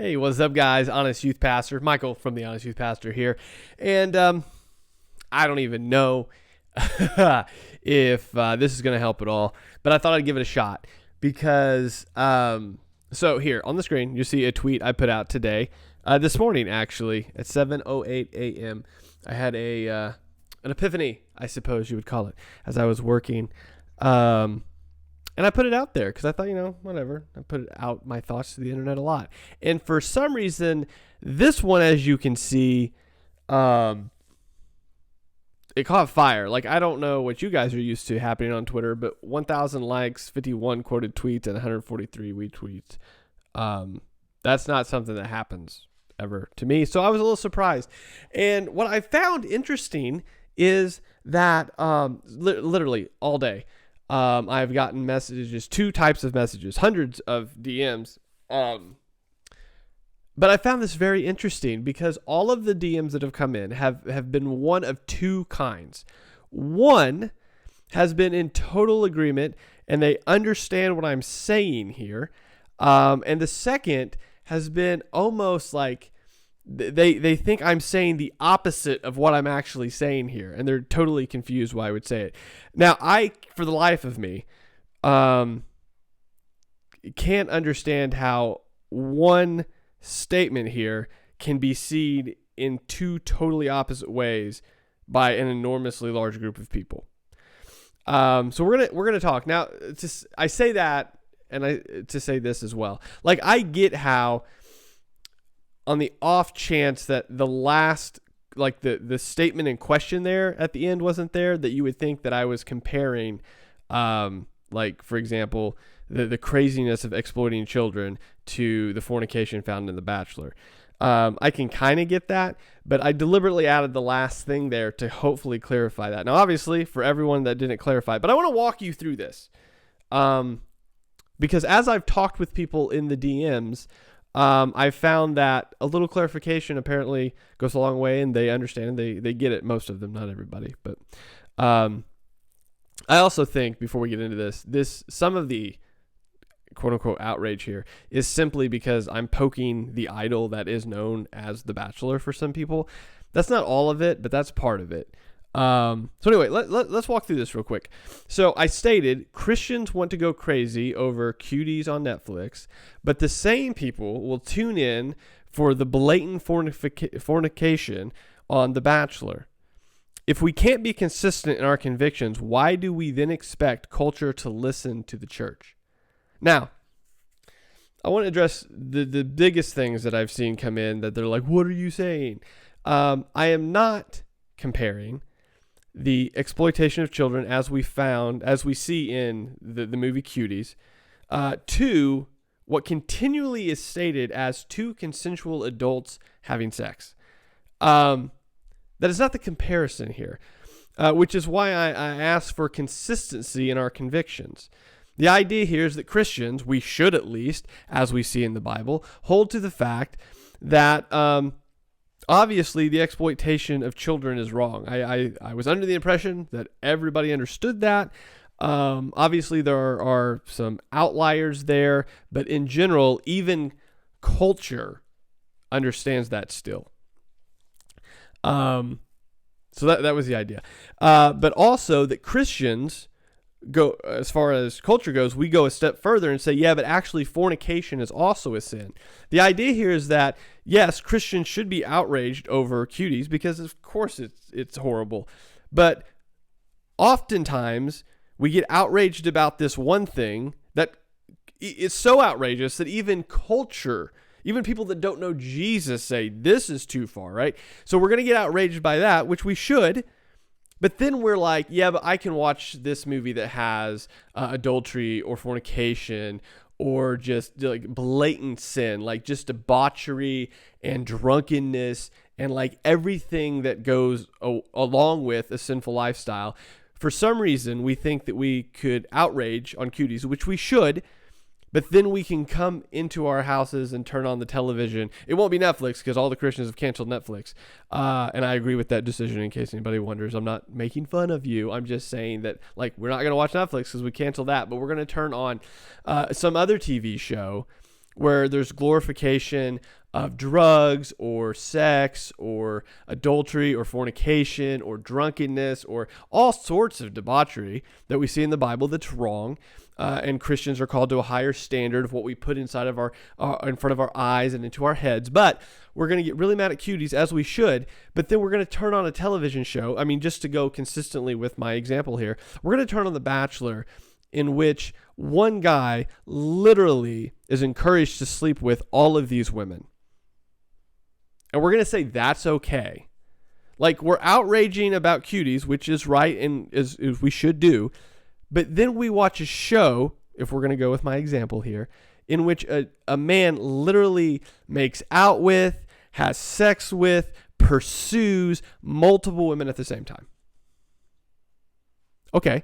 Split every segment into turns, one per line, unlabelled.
Hey, what's up, guys? Honest Youth Pastor Michael from the Honest Youth Pastor here, and I don't even know if this is going to help at all, but I thought I'd give it a shot because so here on the screen you see a tweet I put out today, this morning actually at 7:08 a.m. I had an epiphany, I suppose you would call it, as I was working. And I put it out there because I thought, whatever. I put out my thoughts to the internet a lot. And for some reason, this one, as you can see, it caught fire. Like, I don't know what you guys are used to happening on Twitter, but 1,000 likes, 51 quoted tweets, and 143 retweets. That's not something that happens ever to me. So I was a little surprised. And what I found interesting is that literally all day, I've gotten messages, two types of messages, hundreds of DMs. But I found this very interesting because all of the DMs that have come in have been one of two kinds. One has been in total agreement and they understand what I'm saying here. And the second has been almost like they think I'm saying the opposite of what I'm actually saying here, and they're totally confused why I would say it. Now, I, for the life of me, can't understand how one statement here can be seen in two totally opposite ways by an enormously large group of people. So we're gonna talk now. I say that, and to say this as well. Like, I get how, on the off chance that the last, like the statement in question there at the end wasn't there, that you would think that I was comparing, like, for example, the craziness of exploiting children to the fornication found in The Bachelor. I can kind of get that, but I deliberately added the last thing there to hopefully clarify that. Now, obviously, for everyone that didn't clarify, but I want to walk you through this. Because as I've talked with people in the DMs, I've found that a little clarification apparently goes a long way, and they understand, they get it, most of them, not everybody. But I also think, before we get into this, some of the quote-unquote outrage here is simply because I'm poking the idol that is known as The Bachelor for some people. That's not all of it, but that's part of it. So anyway, let's walk through this real quick. So I stated Christians want to go crazy over cuties on Netflix, but the same people will tune in for the blatant fornication on The Bachelor. If we can't be consistent in our convictions, why do we then expect culture to listen to the church? Now, I want to address the biggest things that I've seen come in that they're like, what are you saying? I am not comparing the exploitation of children as we see in the movie Cuties, to what continually is stated as two consensual adults having sex. That is not the comparison here, which is why I ask for consistency in our convictions. The idea here is that Christians, we should at least, as we see in the Bible, hold to the fact that obviously the exploitation of children is wrong. I was under the impression that everybody understood that. Obviously there are some outliers there, but in general, even culture understands that still. So that was the idea. But also that Christians go, as far as culture goes, we go a step further and say, yeah, but actually fornication is also a sin. The idea here is that, yes, Christians should be outraged over cuties because of course it's horrible. But oftentimes we get outraged about this one thing that is so outrageous that even culture, even people that don't know Jesus, say this is too far, right? So we're going to get outraged by that, which we should. But then we're like, yeah, but I can watch this movie that has adultery or fornication or just like blatant sin, like just debauchery and drunkenness and like everything that goes along with a sinful lifestyle. For some reason, we think that we could outrage on cuties, which we should, but then we can come into our houses and turn on the television. It won't be Netflix because all the Christians have canceled Netflix. And I agree with that decision, in case anybody wonders. I'm not making fun of you. I'm just saying that, like, we're not going to watch Netflix because we canceled that, but we're going to turn on some other TV show where there's glorification of drugs or sex or adultery or fornication or drunkenness or all sorts of debauchery that we see in the Bible that's wrong. And Christians are called to a higher standard of what we put inside of in front of our eyes and into our heads. But we're going to get really mad at cuties, as we should. But then we're going to turn on a television show. I mean, just to go consistently with my example here, we're going to turn on The Bachelor, in which one guy literally is encouraged to sleep with all of these women. And we're going to say that's okay. Like, we're outraging about cuties, which is right and is we should do. But then we watch a show, if we're going to go with my example here, in which a man literally makes out with, has sex with, pursues multiple women at the same time. Okay.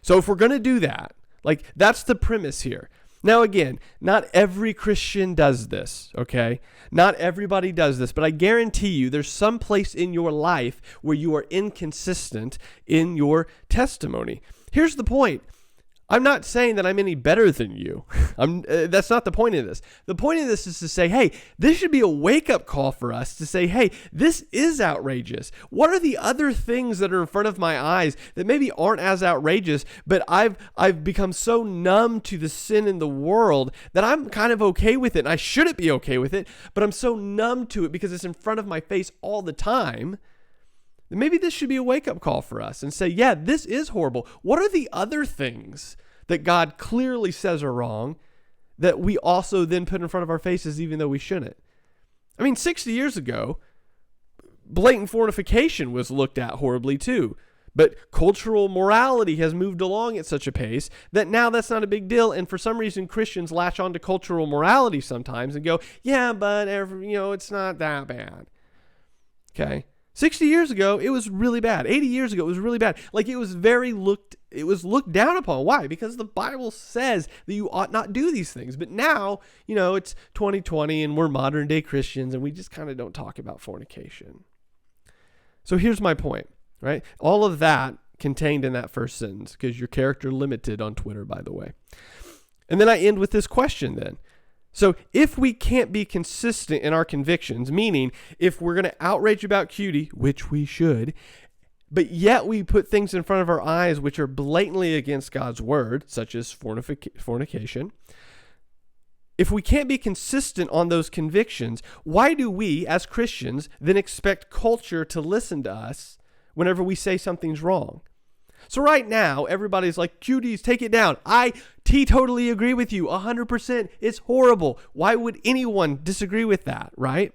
So if we're going to do that, like, that's the premise here. Now, again, not every Christian does this, okay? Not everybody does this, but I guarantee you there's some place in your life where you are inconsistent in your testimony. Here's the point. I'm not saying that I'm any better than you. That's not the point of this. The point of this is to say, hey, this should be a wake-up call for us to say, hey, this is outrageous. What are the other things that are in front of my eyes that maybe aren't as outrageous, but I've become so numb to the sin in the world that I'm kind of okay with it, and I shouldn't be okay with it, but I'm so numb to it because it's in front of my face all the time. Maybe this should be a wake-up call for us and say, yeah, this is horrible. What are the other things that God clearly says are wrong that we also then put in front of our faces even though we shouldn't? I mean, 60 years ago, blatant fornication was looked at horribly too. But cultural morality has moved along at such a pace that now that's not a big deal. And for some reason, Christians latch on to cultural morality sometimes and go, yeah, but it's not that bad. Okay. 60 years ago, it was really bad. 80 years ago, it was really bad. Like, it was looked down upon. Why? Because the Bible says that you ought not do these things. But now, it's 2020 and we're modern day Christians and we just kind of don't talk about fornication. So here's my point, right? All of that contained in that first sentence, because your character limited on Twitter, by the way. And then I end with this question then. So if we can't be consistent in our convictions, meaning if we're going to outrage about cutie, which we should, but yet we put things in front of our eyes which are blatantly against God's word, such as fornication, if we can't be consistent on those convictions, why do we as Christians then expect culture to listen to us whenever we say something's wrong? So right now, everybody's like, cuties, take it down. I totally agree with you 100%. It's horrible. Why would anyone disagree with that, right?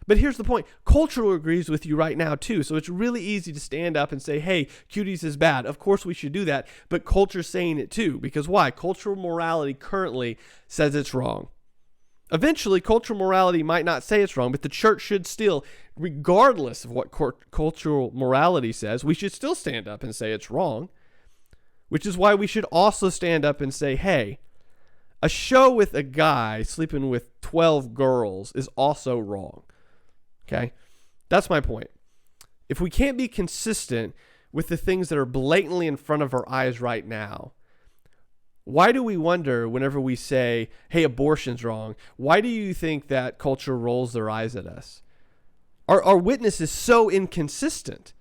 But here's the point. Culture agrees with you right now too. So it's really easy to stand up and say, hey, cuties is bad. Of course we should do that. But culture's saying it too. Because why? Cultural morality currently says it's wrong. Eventually, cultural morality might not say it's wrong, but the church should still, regardless of what cultural morality says, we should still stand up and say it's wrong, which is why we should also stand up and say, hey, a show with a guy sleeping with 12 girls is also wrong. Okay? That's my point. If we can't be consistent with the things that are blatantly in front of our eyes right now, why do we wonder whenever we say, hey, abortion's wrong? Why do you think that culture rolls their eyes at us? Our witness is so inconsistent.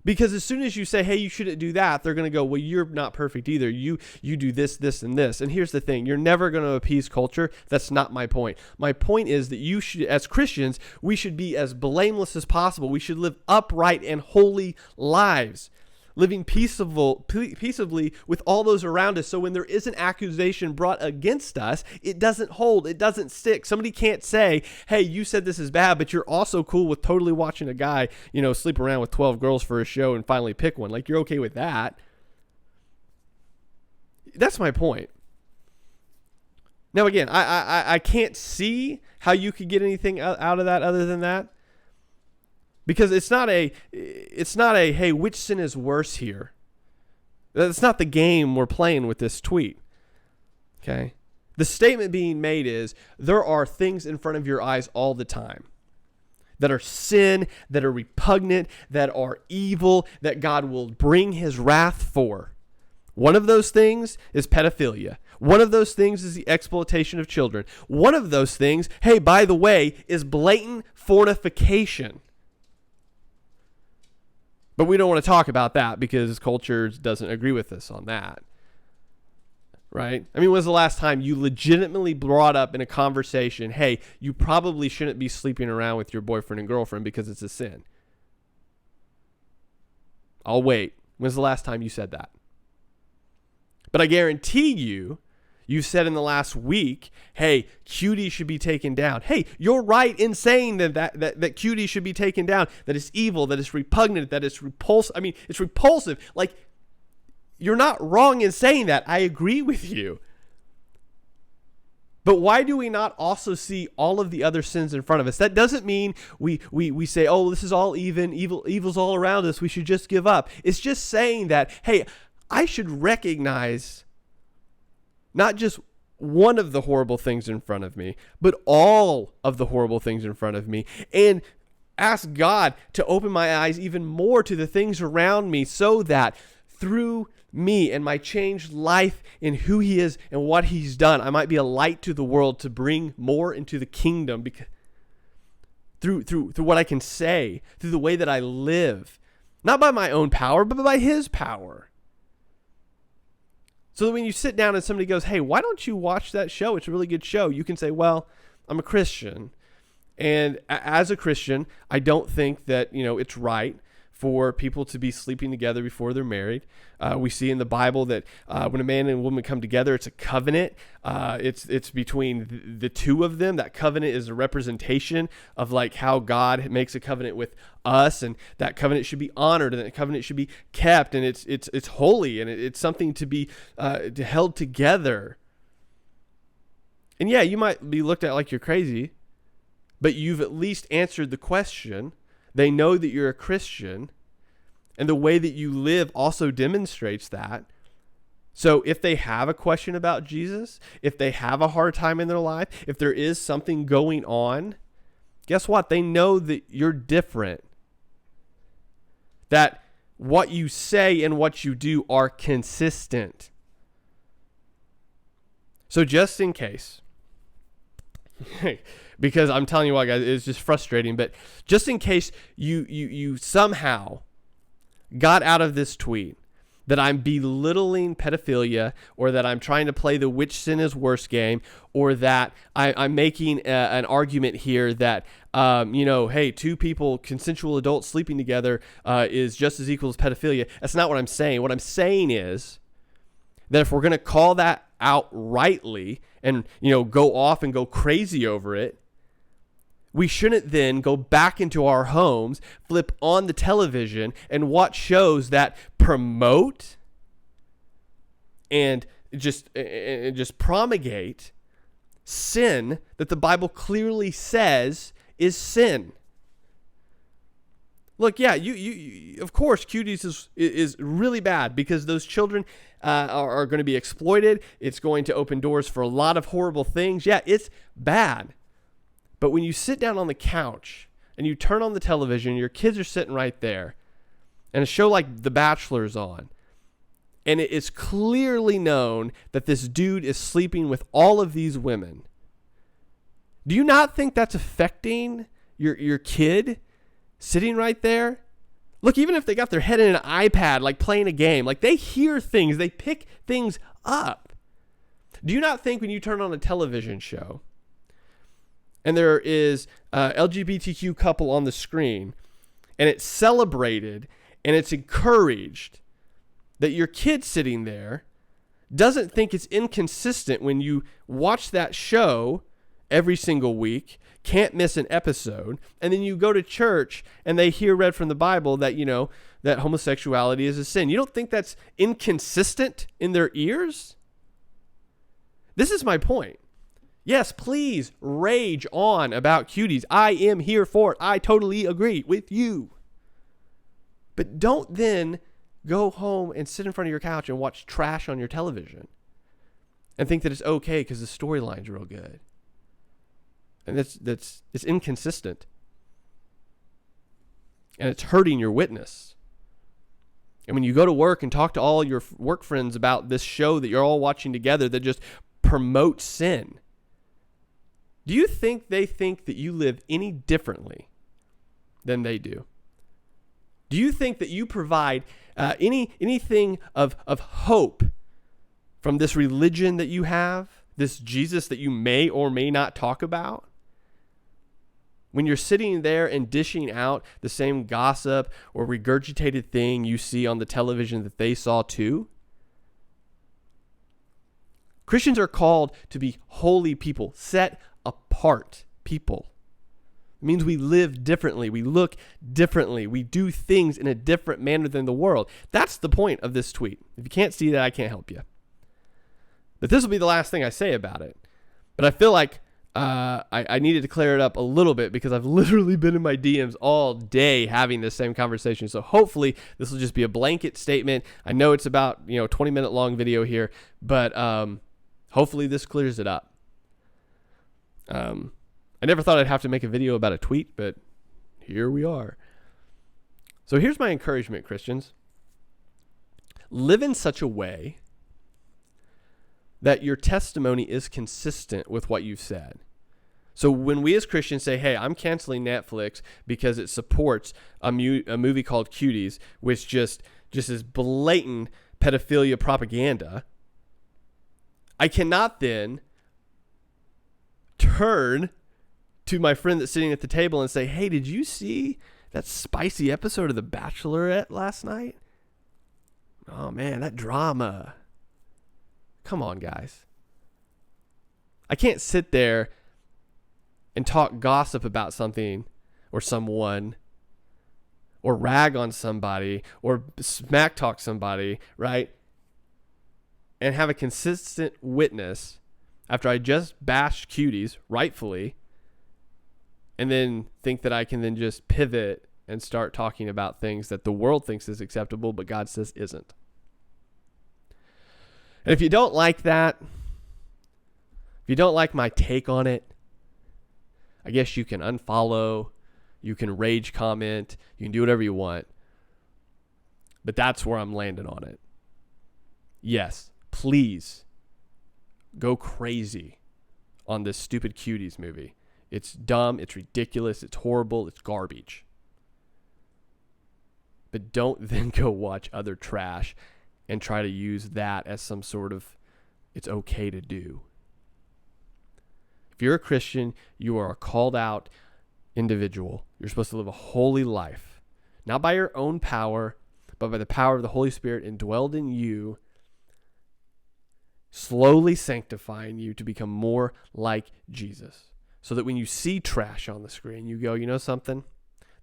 Because as soon as you say, hey, you shouldn't do that, they're going to go, well, you're not perfect either. You do this, this, and this. And here's the thing. You're never going to appease culture. That's not my point. My point is that you should, as Christians, we should be as blameless as possible. We should live upright and holy lives, living peaceably with all those around us. So when there is an accusation brought against us, it doesn't hold, it doesn't stick. Somebody can't say, hey, you said this is bad, but you're also cool with totally watching a guy, sleep around with 12 girls for a show and finally pick one. Like, you're okay with that. That's my point. Now, again, I can't see how you could get anything out of that other than that. Because it's not a, hey, which sin is worse here? That's not the game we're playing with this tweet. Okay? The statement being made is, there are things in front of your eyes all the time that are sin, that are repugnant, that are evil, that God will bring his wrath for. One of those things is pedophilia. One of those things is the exploitation of children. One of those things, hey, by the way, is blatant fornication. But we don't want to talk about that because culture doesn't agree with us on that. Right? I mean, when was the last time you legitimately brought up in a conversation, hey, you probably shouldn't be sleeping around with your boyfriend and girlfriend because it's a sin? I'll wait. When's the last time you said that? But I guarantee you said in the last week, hey, cuties should be taken down. Hey, you're right in saying that cuties should be taken down, that it's evil, that it's repugnant, that it's repulsive. I mean, it's repulsive. Like, you're not wrong in saying that. I agree with you. But why do we not also see all of the other sins in front of us? That doesn't mean we say, oh, this is all evil's all around us, we should just give up. It's just saying that, hey, I should recognize not just one of the horrible things in front of me, but all of the horrible things in front of me, and ask God to open my eyes even more to the things around me so that through me and my changed life in who he is and what he's done, I might be a light to the world to bring more into the kingdom because through what I can say, through the way that I live, not by my own power, but by his power. So that when you sit down and somebody goes, hey, why don't you watch that show? It's a really good show. You can say, well, I'm a Christian. And as a Christian, I don't think that, it's right for people to be sleeping together before they're married. We see in the Bible that when a man and a woman come together, it's a covenant. It's between the two of them. That covenant is a representation of like how God makes a covenant with us, and that covenant should be honored, and that covenant should be kept, and it's holy, and it's something to be held together. And yeah, you might be looked at like you're crazy, but you've at least answered the question. They know that you're a Christian, and the way that you live also demonstrates that. So if they have a question about Jesus, if they have a hard time in their life, if there is something going on, guess what? They know that you're different. That what you say and what you do are consistent. So just in case, because I'm telling you what, guys, it's just frustrating. But just in case you somehow got out of this tweet that I'm belittling pedophilia, or that I'm trying to play the which sin is worse game, or that I'm making an argument here that, hey, two people, consensual adults sleeping together is just as equal as pedophilia. That's not what I'm saying. What I'm saying is that if we're going to call that out rightly and, go off and go crazy over it, we shouldn't then go back into our homes, flip on the television, and watch shows that promote and just promulgate sin that the Bible clearly says is sin. Look, yeah, you of course, cuties is really bad because those children are going to be exploited. It's going to open doors for a lot of horrible things. Yeah, it's bad. But when you sit down on the couch and you turn on the television, your kids are sitting right there, and a show like The Bachelor is on, and it is clearly known that this dude is sleeping with all of these women, do you not think that's affecting your kid sitting right there? Look, even if they got their head in an iPad, like playing a game, like they hear things, they pick things up. Do you not think when you turn on a television show and there is a LGBTQ couple on the screen, and it's celebrated and it's encouraged, that your kid sitting there doesn't think it's inconsistent when you watch that show every single week, can't miss an episode, and then you go to church and they hear read from the Bible that, that homosexuality is a sin? You don't think that's inconsistent in their ears? This is my point. Yes, please rage on about cuties. I am here for it. I totally agree with you. But don't then go home and sit in front of your couch and watch trash on your television and think that it's okay because the storyline's real good. And it's inconsistent. And it's hurting your witness. And when you go to work and talk to all your work friends about this show that you're all watching together that just promotes sin, do you think they think that you live any differently than they do? Do you think that you provide anything of hope from this religion that you have, this Jesus that you may or may not talk about? When you're sitting there and dishing out the same gossip or regurgitated thing you see on the television that they saw too? Christians are called to be holy people, set apart people. It means we live differently, we look differently, we do things in a different manner than the world. That's the point of this tweet. If you can't see that, I can't help you. But this will be the last thing I say about it. But I feel like I needed to clear it up a little bit because I've literally been in my DMs all day having this same conversation. So hopefully this will just be a blanket statement. I know it's about 20-minute long video here, but hopefully this clears it up. I never thought I'd have to make a video about a tweet, but here we are. So here's my encouragement, Christians. Live in such a way that your testimony is consistent with what you've said. So when we as Christians say, hey, I'm canceling Netflix because it supports a movie called Cuties, which just is blatant pedophilia propaganda, I cannot then turn to my friend that's sitting at the table and say, hey, did you see that spicy episode of The Bachelorette last night? Oh, man, that drama. Come on, guys. I can't sit there and talk gossip about something or someone or rag on somebody or smack talk somebody, right? And have a consistent witness after I just bashed Cuties, rightfully, and then think that I can then just pivot and start talking about things that the world thinks is acceptable, but God says isn't. And if you don't like that, if you don't like my take on it, I guess you can unfollow, you can rage comment, you can do whatever you want. But that's where I'm landing on it. Yes, please go crazy on this stupid Cuties movie. It's dumb, it's ridiculous, it's horrible, it's garbage. But don't then go watch other trash and try to use that as some sort of it's okay to do. If you're a Christian, you are a called out individual. You're supposed to live a holy life, not by your own power, but by the power of the Holy Spirit indwelled in you, slowly sanctifying you to become more like Jesus. So that when you see trash on the screen, you go, you know something?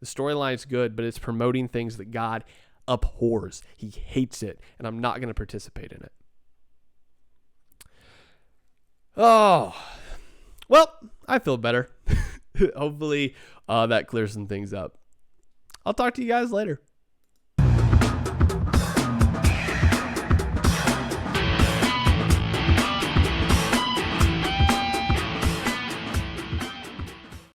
The storyline's good, but it's promoting things that God abhors. He hates it, and I'm not going to participate in it. Oh, well, I feel better. Hopefully that clears some things up. I'll talk to you guys later.